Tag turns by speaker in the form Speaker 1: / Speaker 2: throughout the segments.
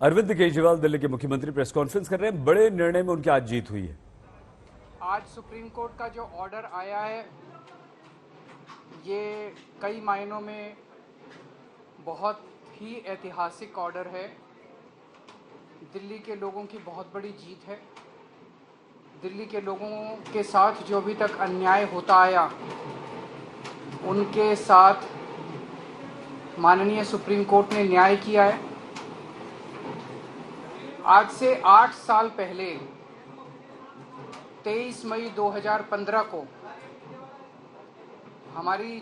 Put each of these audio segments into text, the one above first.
Speaker 1: अरविंद केजरीवाल दिल्ली के मुख्यमंत्री press conference कर रहे हैं। बड़े निर्णय में उनकी आज जीत हुई है।
Speaker 2: आज सुप्रीम कोर्ट का जो ऑर्डर आया है ये कई मायनों में बहुत ही ऐतिहासिक ऑर्डर है। दिल्ली के लोगों की बहुत बड़ी जीत है। दिल्ली के लोगों के साथ जो अभी तक अन्याय होता आया उनके साथ माननीय सुप्रीम कोर्ट ने न्याय किया है। आज से 8 साल पहले 23 मई 2015 को हमारी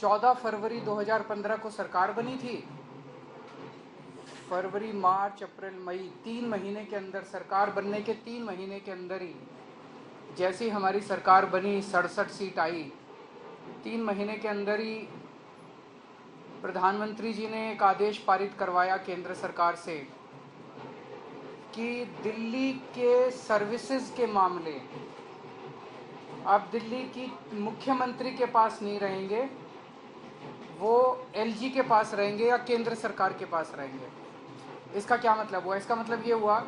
Speaker 2: 14 फरवरी 2015 को सरकार बनी थी। फरवरी, मार्च, अप्रैल, मई 3 महीने के अंदर, सरकार बनने के 3 महीने के अंदर ही जैसी हमारी सरकार बनी 67 सीट आई। 3 महीने के अंदर ही प्रधानमंत्री जी ने एक आदेश पारित करवाया केंद्र सरकार से कि दिल्ली के सर्विसेज के मामले अब दिल्ली की मुख्यमंत्री के पास नहीं रहेंगे, वो एलजी के पास रहेंगे या केंद्र सरकार के पास रहेंगे। इसका क्या मतलब हुआ? इसका मतलब ये हुआ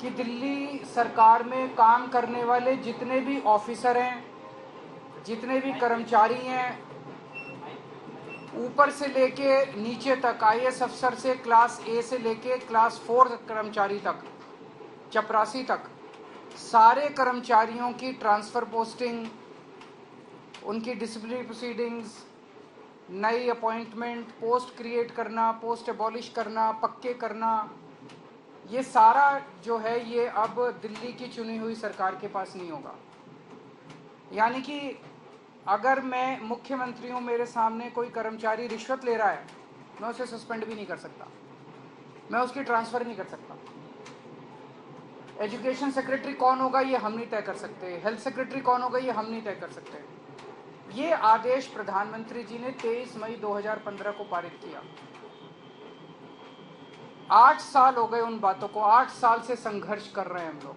Speaker 2: कि दिल्ली सरकार में काम करने वाले जितने भी ऑफिसर हैं, जितने भी कर्मचारी हैं, ऊपर से लेके नीचे तक, आईएएस अफसर से क्लास ए से लेके क्लास 4 कर्मचारी तक, चपरासी तक, सारे कर्मचारियों की ट्रांसफ़र पोस्टिंग, उनकी डिसिप्लिनरी प्रोसीडिंग्स, नई अपॉइंटमेंट, पोस्ट क्रिएट करना, पोस्ट एबॉलिश करना, पक्के करना, ये सारा जो है ये अब दिल्ली की चुनी हुई सरकार के पास नहीं होगा। यानी कि अगर मैं मुख्यमंत्री हूँ, मेरे सामने कोई कर्मचारी रिश्वत ले रहा है, मैं उसे सस्पेंड भी नहीं कर सकता, मैं उसकी ट्रांसफ़र नहीं कर सकता। एजुकेशन सेक्रेटरी कौन होगा ये हम नहीं तय कर सकते, हेल्थ सेक्रेटरी कौन होगा ये हम नहीं तय कर सकते। ये आदेश प्रधानमंत्री जी ने 23 मई 2015 को पारित किया। 8 साल हो गए उन बातों को, 8 साल से संघर्ष कर रहे हैं हम लोग।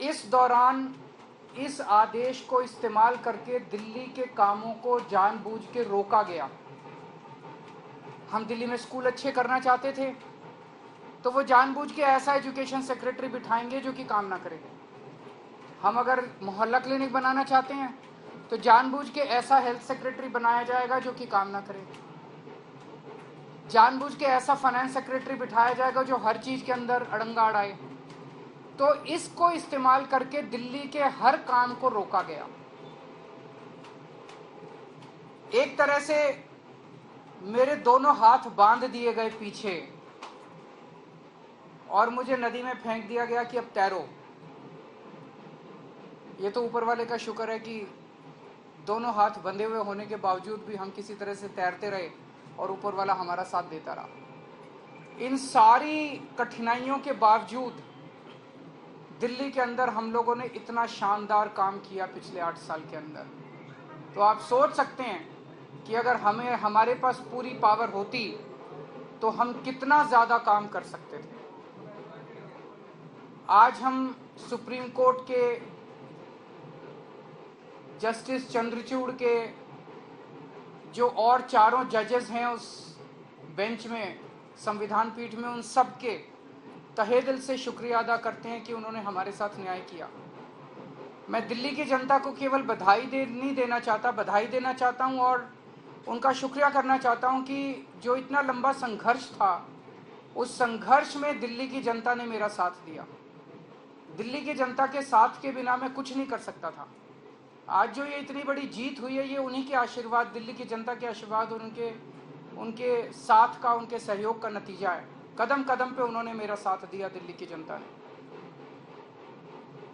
Speaker 2: इस दौरान इस आदेश को इस्तेमाल करके दिल्ली के कामों को जानबूझ के रोका गया। हम दिल्ली में स्कूल अच्छे करना चाहते थे तो वो जानबूझ के ऐसा एजुकेशन सेक्रेटरी बिठाएंगे जो कि काम ना करे। हम अगर मोहल्ला क्लिनिक बनाना चाहते हैं तो जानबूझ के ऐसा हेल्थ सेक्रेटरी बनाया जाएगा जो कि काम ना करे। जानबूझ के ऐसा फाइनेंस सेक्रेटरी बिठाया जाएगा जो हर चीज के अंदर अड़ंगा अड़ाए। तो इसको इस्तेमाल करके दिल्ली के हर काम को रोका गया। एक तरह से मेरे दोनों हाथ बांध दिए गए पीछे और मुझे नदी में फेंक दिया गया कि अब तैरो। ये तो ऊपर वाले का शुक्र है कि दोनों हाथ बंधे हुए होने के बावजूद भी हम किसी तरह से तैरते रहे और ऊपर वाला हमारा साथ देता रहा। इन सारी कठिनाइयों के बावजूद दिल्ली के अंदर हम लोगों ने इतना शानदार काम किया पिछले 8 साल के अंदर। तो आप सोच सकते हैं कि अगर हमारे पास पूरी पावर होती तो हम कितना ज़्यादा काम कर सकते थे। आज हम सुप्रीम कोर्ट के जस्टिस चंद्रचूड़ के जो और चारों जजेस हैं उस बेंच में, संविधान पीठ में, उन सब के तहे दिल से शुक्रिया अदा करते हैं कि उन्होंने हमारे साथ न्याय किया। मैं दिल्ली की जनता को केवल नहीं देना चाहता, बधाई देना चाहता हूं और उनका शुक्रिया करना चाहता हूं कि जो इतना लंबा संघर्ष था उस संघर्ष में दिल्ली की जनता ने मेरा साथ दिया। दिल्ली की जनता के साथ के बिना मैं कुछ नहीं कर सकता था। आज जो ये इतनी बड़ी जीत हुई है ये उन्हीं के आशीर्वाद, दिल्ली की जनता के आशीर्वाद और उनके साथ का, उनके सहयोग का नतीजा है। कदम कदम पे उन्होंने मेरा साथ दिया दिल्ली की जनता ने।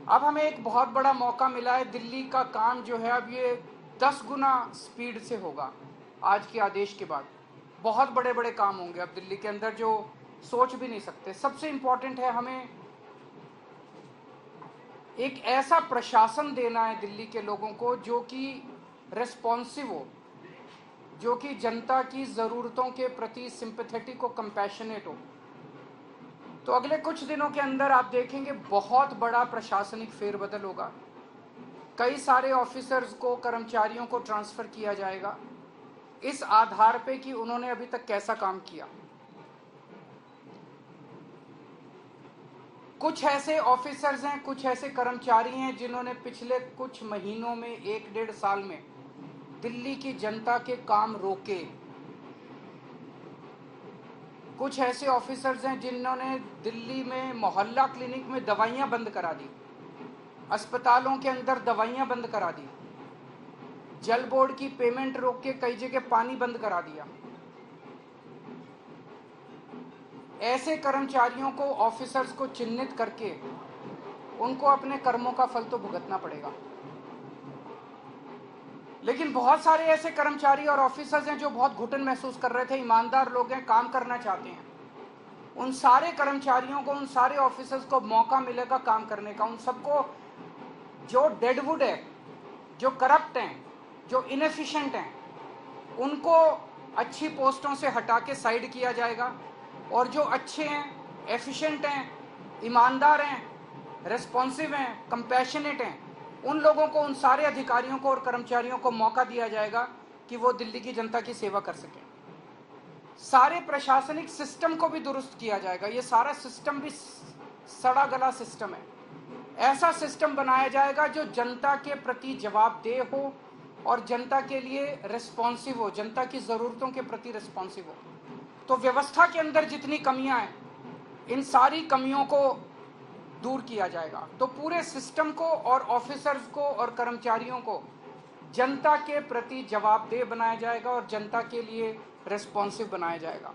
Speaker 2: अब हमें एक बहुत बड़ा मौका मिला है। दिल्ली का काम जो है अब ये 10 गुना स्पीड से होगा। आज के आदेश के बाद बहुत बड़े बड़े काम होंगे अब दिल्ली के अंदर जो सोच भी नहीं सकते। सबसे इम्पोर्टेंट है हमें एक ऐसा प्रशासन देना है दिल्ली के लोगों को जो कि रेस्पॉन्सिव हो, जो कि जनता की ज़रूरतों के प्रति सिंपैथेटिक हो, कंपैशनेट हो। तो अगले कुछ दिनों के अंदर आप देखेंगे बहुत बड़ा प्रशासनिक फेरबदल होगा। कई सारे ऑफिसर्स को, कर्मचारियों को ट्रांसफ़र किया जाएगा। इस आधार पे कि उन्होंने अभी तक कैसा काम किया। कुछ ऐसे ऑफिसर्स हैं, कुछ ऐसे कर्मचारी हैं जिन्होंने पिछले कुछ महीनों में, 1-1.5 साल में दिल्ली की जनता के काम रोके। कुछ ऐसे ऑफिसर्स हैं जिन्होंने दिल्ली में मोहल्ला क्लिनिक में दवाइयां बंद करा दी, अस्पतालों के अंदर दवाइयां बंद करा दी, जल बोर्ड की पेमेंट रोक के कई जगह पानी बंद करा दिया। ऐसे कर्मचारियों को, ऑफिसर्स को चिन्हित करके उनको अपने कर्मों का फल तो भुगतना पड़ेगा। लेकिन बहुत सारे ऐसे कर्मचारी और ऑफिसर्स हैं जो बहुत घुटन महसूस कर रहे थे, ईमानदार लोग हैं, काम करना चाहते हैं। उन सारे कर्मचारियों को, उन सारे ऑफिसर्स को मौका मिलेगा काम करने का। उन सबको जो डेडवुड है, जो करप्ट हैं, जो इनएफिशिएंट हैं, उनको अच्छी पोस्टों से हटा के साइड किया जाएगा, और जो अच्छे हैं, एफिशिएंट हैं, ईमानदार हैं, रेस्पॉन्सिव हैं, कंपैशनेट हैं, उन लोगों को, उन सारे अधिकारियों को और कर्मचारियों को मौका दिया जाएगा कि वो दिल्ली की जनता की सेवा कर सकें। सारे प्रशासनिक सिस्टम को भी दुरुस्त किया जाएगा। ये सारा सिस्टम भी सड़ा गला सिस्टम है। ऐसा सिस्टम बनाया जाएगा जो जनता के प्रति जवाबदेह हो और जनता के लिए रिस्पॉन्सिव हो, जनता की ज़रूरतों के प्रति रिस्पॉन्सिव हो। तो व्यवस्था के अंदर जितनी कमियां हैं, इन सारी कमियों को दूर किया जाएगा। तो पूरे सिस्टम को और ऑफिसर्स को और कर्मचारियों को जनता के प्रति जवाबदेह बनाया जाएगा और जनता के लिए रिस्पॉन्सिव बनाया जाएगा।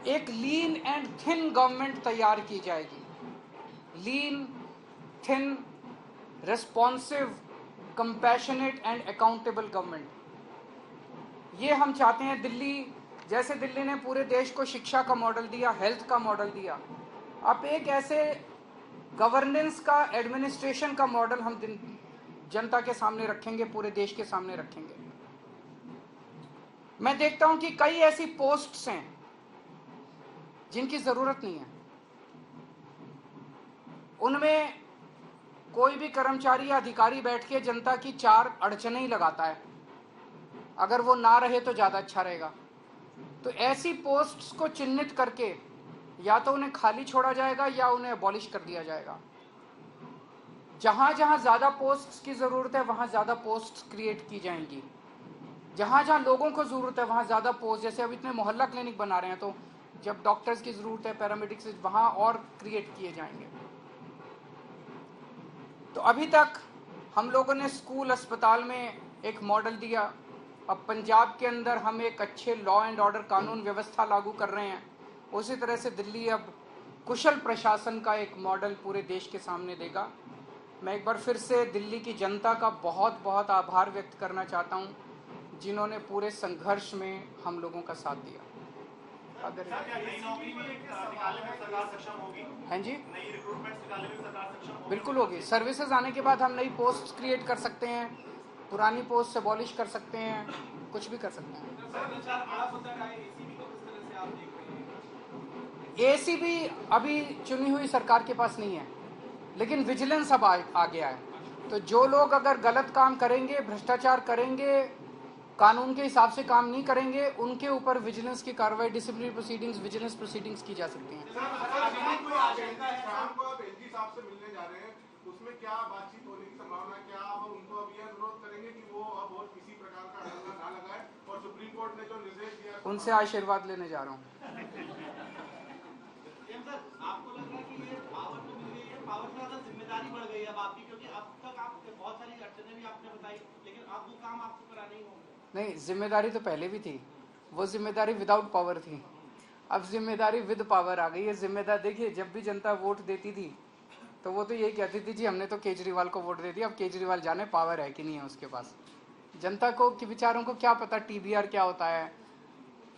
Speaker 2: एक लीन एंड थिन गवर्नमेंट तैयार की जाएगी। Lean, thin, responsive, compassionate and accountable government. ये हम चाहते हैं। दिल्ली, जैसे दिल्ली ने पूरे देश को शिक्षा का मॉडल दिया, हेल्थ का मॉडल दिया, अब एक ऐसे गवर्नेंस का, एडमिनिस्ट्रेशन का मॉडल हम जनता के सामने रखेंगे, पूरे देश के सामने रखेंगे। मैं देखता हूं कि कई ऐसी पोस्ट्स हैं जिनकी जरूरत नहीं है। उनमें कोई भी कर्मचारी या अधिकारी बैठ के जनता की 4 अड़चनें ही लगाता है। अगर वो ना रहे तो ज्यादा अच्छा रहेगा। तो ऐसी पोस्ट्स को चिन्हित करके या तो उन्हें खाली छोड़ा जाएगा या उन्हें अबॉलिश कर दिया जाएगा। जहां जहां ज्यादा पोस्ट्स की जरूरत है वहां ज्यादा पोस्ट्स क्रिएट की जाएंगी। जहां जहां लोगों को जरूरत है वहां ज्यादा पोस्ट, जैसे अब इतने मोहल्ला क्लिनिक बना रहे हैं, तो जब डॉक्टर्स की जरूरत है, पैरामेडिक्स, वहां और क्रिएट किए जाएंगे। तो अभी तक हम लोगों ने स्कूल, अस्पताल में एक मॉडल दिया। अब पंजाब के अंदर हम एक अच्छे लॉ एंड ऑर्डर, कानून व्यवस्था लागू कर रहे हैं। उसी तरह से दिल्ली अब कुशल प्रशासन का एक मॉडल पूरे देश के सामने देगा। मैं एक बार फिर से दिल्ली की जनता का बहुत बहुत आभार व्यक्त करना चाहता हूं, जिन्होंने पूरे संघर्ष में हम लोगों का साथ दिया। हैं जी, बिल्कुल होगी। सर्विसेज आने के बाद हम नई पोस्ट क्रिएट कर सकते हैं, पुरानी पोस्ट से अबॉलिश कर सकते हैं, कुछ भी कर सकते हैं। एसीबी अभी चुनी हुई सरकार के पास नहीं है, लेकिन विजिलेंस अब आ गया है। तो जो लोग अगर गलत काम करेंगे, भ्रष्टाचार करेंगे, कानून के हिसाब से काम नहीं करेंगे, उनके ऊपर विजिलेंस की कार्रवाई, डिसिप्लिनरी प्रोसीडिंग्स, विजिलेंस प्रोसीडिंग्स की जा सकती हैं। उसमें क्या बातचीत होने की संभावना, क्या आप उनको अब यह अनुरोध करेंगे कि वो अब और किसी प्रकार का हंगामा ना लगाए, और सुप्रीम कोर्ट ने जो निर्देश दिया उनसे आशीर्वाद लेने जा रहा हूँ। आपको लग रहा है कि ये पावर तो मिल गई है, पावर से ज्यादा जिम्मेदारी बढ़ गई है अब आपकी, क्योंकि अब तक आप बहुत सारी अड़चनें भी आपने बताई, लेकिन अब वो काम आपको कराने ही होंगे। नहीं, जिम्मेदारी तो पहले भी थी, वो जिम्मेदारी विदाउट पावर थी। अब जिम्मेदारी विद पावर आ गई है। जिम्मेदार देखिए, जब भी जनता वोट देती थी तो वो तो यही कहती थी, जी हमने तो केजरीवाल को वोट दे दिया, अब केजरीवाल जाने पावर है कि नहीं है उसके पास। जनता को कि बेचारों को क्या पता टीबीआर क्या होता है,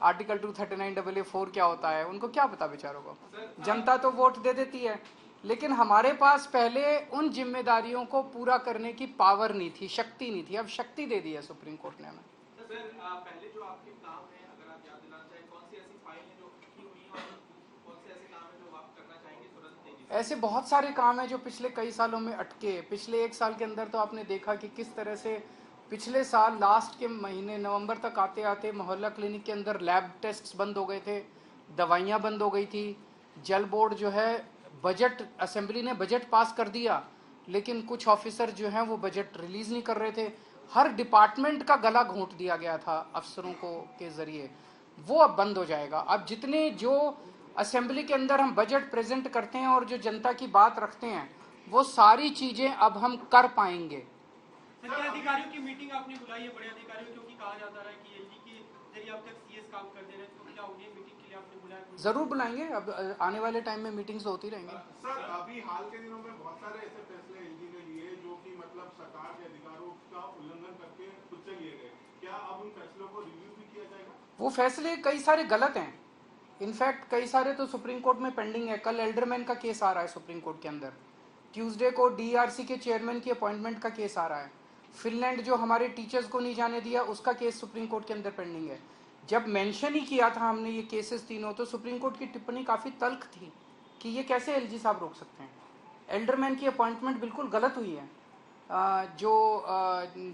Speaker 2: आर्टिकल 239AA4 क्या होता है, उनको क्या पता बेचारों को। जनता तो वोट दे देती है, लेकिन हमारे पास पहले उन जिम्मेदारियों को पूरा करने की पावर नहीं थी, शक्ति नहीं थी। अब शक्ति दे दी है सुप्रीम कोर्ट ने हमें। पहले जो आपके काम है, अगर आप याद दिलाना चाहें, कौन सी ऐसी फाइल है जो की हुई है और कौन से ऐसे काम है जो आप करना चाहेंगे तुरंत तेजी से? ऐसे बहुत सारे काम हैं जो पिछले कई सालों में अटके। पिछले 1 साल के अंदर तो आपने देखा कि किस तरह से पिछले साल लास्ट के महीने नवंबर तक आते आते मोहल्ला क्लिनिक के अंदर लैब टेस्ट्स बंद हो गए थे, दवाइयाँ बंद हो गई थी। जल बोर्ड जो है बजट, असेंबली ने बजट पास कर दिया, लेकिन कुछ ऑफिसर जो हैं वो बजट रिलीज नहीं कर रहे थे। हर डिपार्टमेंट का गला घोंट दिया गया था अफसरों को के जरिए, वो अब बंद हो जाएगा। अब जितने जो असेंबली के अंदर हम बजट प्रेजेंट करते हैं और जो जनता की बात रखते हैं, वो सारी चीजें अब हम कर पाएंगे।
Speaker 3: सर, क्या अधिकारियों की मीटिंग आपने बुलाई है, बड़े अधिकारियों, क्योंकि कहा जाता है कि एलजी के जरिए अब तक सीएस काम कर दे रहे हैं, तो क्या उन्हें मीटिंग के लिए आपने बुलाया?
Speaker 2: जरूर बुलाएंगे, अब आने वाले टाइम में मीटिंग्स होती रहेंगी।
Speaker 4: सर, अभी हाल के दिनों में बहुत सारे ऐसे फैसले एलजी ने लिए जो कि मतलब सरकार के अधिकारों का उल्लंघन करके खुद से लिए गए, क्या अब उन फैसलों को रिव्यू भी किया जाएगा?
Speaker 2: वो फैसले कई सारे गलत हैं, इनफैक्ट कई सारे तो सुप्रीम कोर्ट में पेंडिंग है। कल एल्डरमैन का केस आ रहा है सुप्रीम कोर्ट के अंदर, ट्यूसडे को डीआरसी के चेयरमैन की अपॉइंटमेंट का केस आ रहा है। फिनलैंड जो हमारे टीचर्स को नहीं जाने दिया, उसका केस सुप्रीम कोर्ट के अंदर पेंडिंग है। जब मेंशन ही किया था हमने ये केसेस तीनों, तो सुप्रीम कोर्ट की टिप्पणी काफ़ी तल्ख थी कि ये कैसे एलजी साहब रोक सकते हैं। एल्डरमैन की अपॉइंटमेंट बिल्कुल गलत हुई है। जो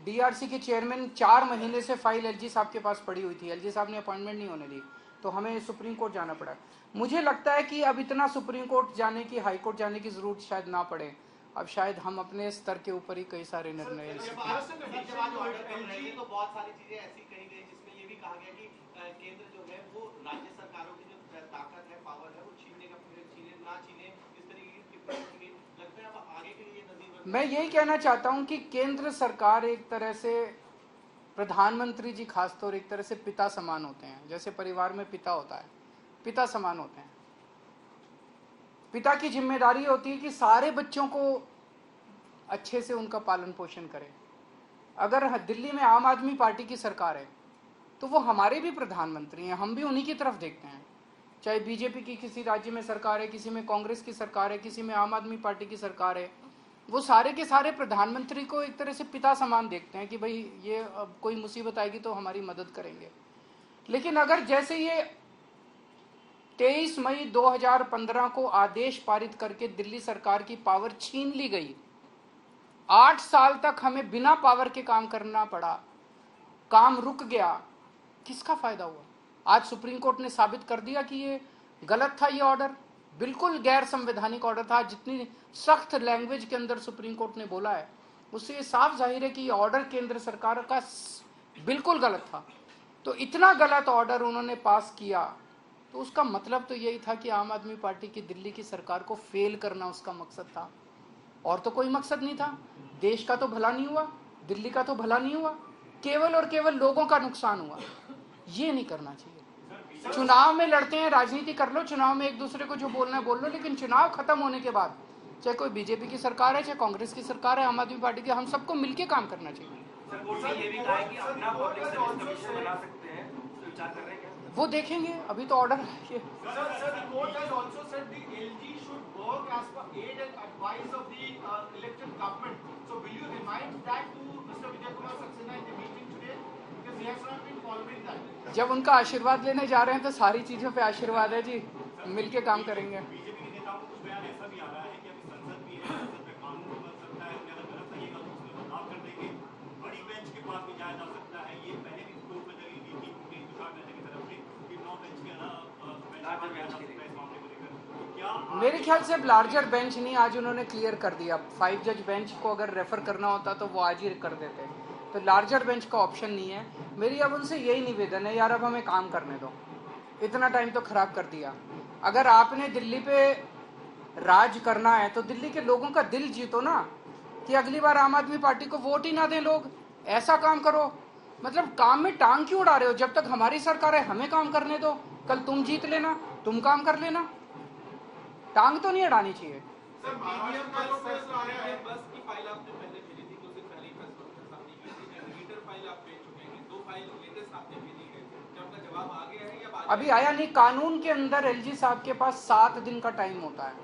Speaker 2: डीआरसी के चेयरमैन 4 महीने से फाइल एलजी साहब के पास पड़ी हुई थी, एलजी साहब ने अपॉइंटमेंट नहीं होने दी, तो हमें सुप्रीम कोर्ट जाना पड़ा। मुझे लगता है कि अब इतना सुप्रीम कोर्ट जाने की, हाई कोर्ट जाने की जरूरत शायद ना पड़े। अब शायद हम अपने स्तर के ऊपर ही कई सारे निर्णय ले सकते हैं।
Speaker 5: तो बहुत सारी चीजें ऐसी कही गई जिसमें ये भी कहा गया कि केंद्र जो है वो राज्य सरकारों की जो ताकत है, पावर है, वो छीनने ना छीने, इस तरीके की टिप्पणी की। लगता है अब आगे के लिए नजीर।
Speaker 2: मैं यही कहना चाहता हूं कि केंद्र सरकार एक तरह से, प्रधानमंत्री जी खासतौर एक तरह से पिता समान होते हैं। जैसे परिवार में पिता होता है, पिता समान होते हैं। पिता की जिम्मेदारी होती है कि सारे बच्चों को अच्छे से उनका पालन पोषण करें। अगर दिल्ली में आम आदमी पार्टी की सरकार है तो वो हमारे भी प्रधानमंत्री हैं, हम भी उन्हीं की तरफ देखते हैं। चाहे बीजेपी की किसी राज्य में सरकार है, किसी में कांग्रेस की सरकार है, किसी में आम आदमी पार्टी की सरकार है, वो सारे के सारे प्रधानमंत्री को एक तरह से पिता समान देखते हैं कि भाई ये अब कोई मुसीबत आएगी तो हमारी मदद करेंगे। लेकिन अगर जैसे ये 23 मई 2015 को आदेश पारित करके दिल्ली सरकार की पावर छीन ली गई, 8 साल तक हमें बिना पावर के काम करना पड़ा, काम रुक गया, किसका फायदा हुआ? आज सुप्रीम कोर्ट ने साबित कर दिया कि ये गलत था, ये ऑर्डर बिल्कुल गैर संवैधानिक ऑर्डर था। जितनी सख्त लैंग्वेज के अंदर सुप्रीम कोर्ट ने बोला है, उससे ये साफ जाहिर है कि ये ऑर्डर केंद्र सरकार का बिल्कुल गलत था। तो इतना गलत ऑर्डर उन्होंने पास किया, तो उसका मतलब तो यही था कि आम आदमी पार्टी की दिल्ली की सरकार को फेल करना उसका मकसद था, और तो कोई मकसद नहीं था। देश का तो भला नहीं हुआ, दिल्ली का तो भला नहीं हुआ, केवल और केवल लोगों का नुकसान हुआ। ये नहीं करना चाहिए। चुनाव में लड़ते हैं, राजनीति कर लो, चुनाव में एक दूसरे को जो बोलना है बोल लो, लेकिन चुनाव खत्म होने के बाद चाहे कोई बीजेपी की सरकार है, चाहे कांग्रेस की सरकार है, आम आदमी पार्टी की, हम सबको मिलकर काम करना चाहिए। वो देखेंगे, अभी तो ऑर्डर है। जब उनका आशीर्वाद लेने जा रहे हैं तो सारी चीजों पे आशीर्वाद है जी, मिलके काम करेंगे।
Speaker 4: बीजेपी के नेताओं को कुछ बयान ऐसा भी आ रहा है कि अभी संसद भी है, संसद में कानून बन सकता है, अगर गलत लगेगा तो उसमें बदलाव कर देंगे, बड़ी बेंच के पास भी जाया जा सकता है। ये पहले भी कोर्ट में दलील दी थी तुषार मेहता की तरफ से कि 9 बेंच के इस मामले को लेकर। तो क्या
Speaker 2: मेरे ख्याल से अब लार्जर बेंच नहीं, आज उन्होंने क्लियर कर दिया। 5 जज बेंच को अगर रेफर करना होता तो वो आज ही कर देते, तो लार्जर बेंच का ऑप्शन नहीं है। मेरी अब उनसे यही निवेदन है, यार अब हमें काम करने दो, इतना टाइम तो खराब कर दिया। अगर आपने दिल्ली पे राज करना है तो दिल्ली के लोगों का दिल जीतो ना, कि अगली बार आम आदमी पार्टी को वोट ही ना दें लोग। ऐसा काम करो, मतलब काम में टांग क्यों उड़ा रहे हो? जब तक हमारी सरकार है हमें काम करने दो, कल तुम जीत लेना, तुम काम कर लेना, टांग तो नहीं अड़ानी चाहिए।
Speaker 4: सर, महाराष्ट्र का जो फैसला आया है,
Speaker 5: बस की फाइल आपने पहले भेजी थी, कुछ दिन पहले फैसला सामने की थी, एग्रीगेटर फाइल आप भेज चुके हैं, 2 फाइल लेटेस्ट आपने भेजी है, क्या आपका जवाब आ गया है या
Speaker 2: अभी आया नहीं? कानून के अंदर एलजी साहब के पास 7 दिन का टाइम होता है,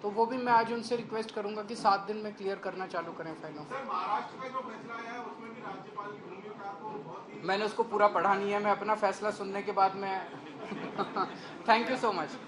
Speaker 2: तो वो भी मैं आज उनसे रिक्वेस्ट करूंगा कि 7 दिन में क्लियर करना चालू करें फाइलों।
Speaker 4: सर, महाराष्ट्र का जो फैसला आया है उसमें भी राज्यपाल की भूमिका को बहुत ही,
Speaker 2: मैंने उसको पूरा पढ़ा नहीं है, मैं अपना फैसला सुनने के बाद मैं थैंक यू सो मच।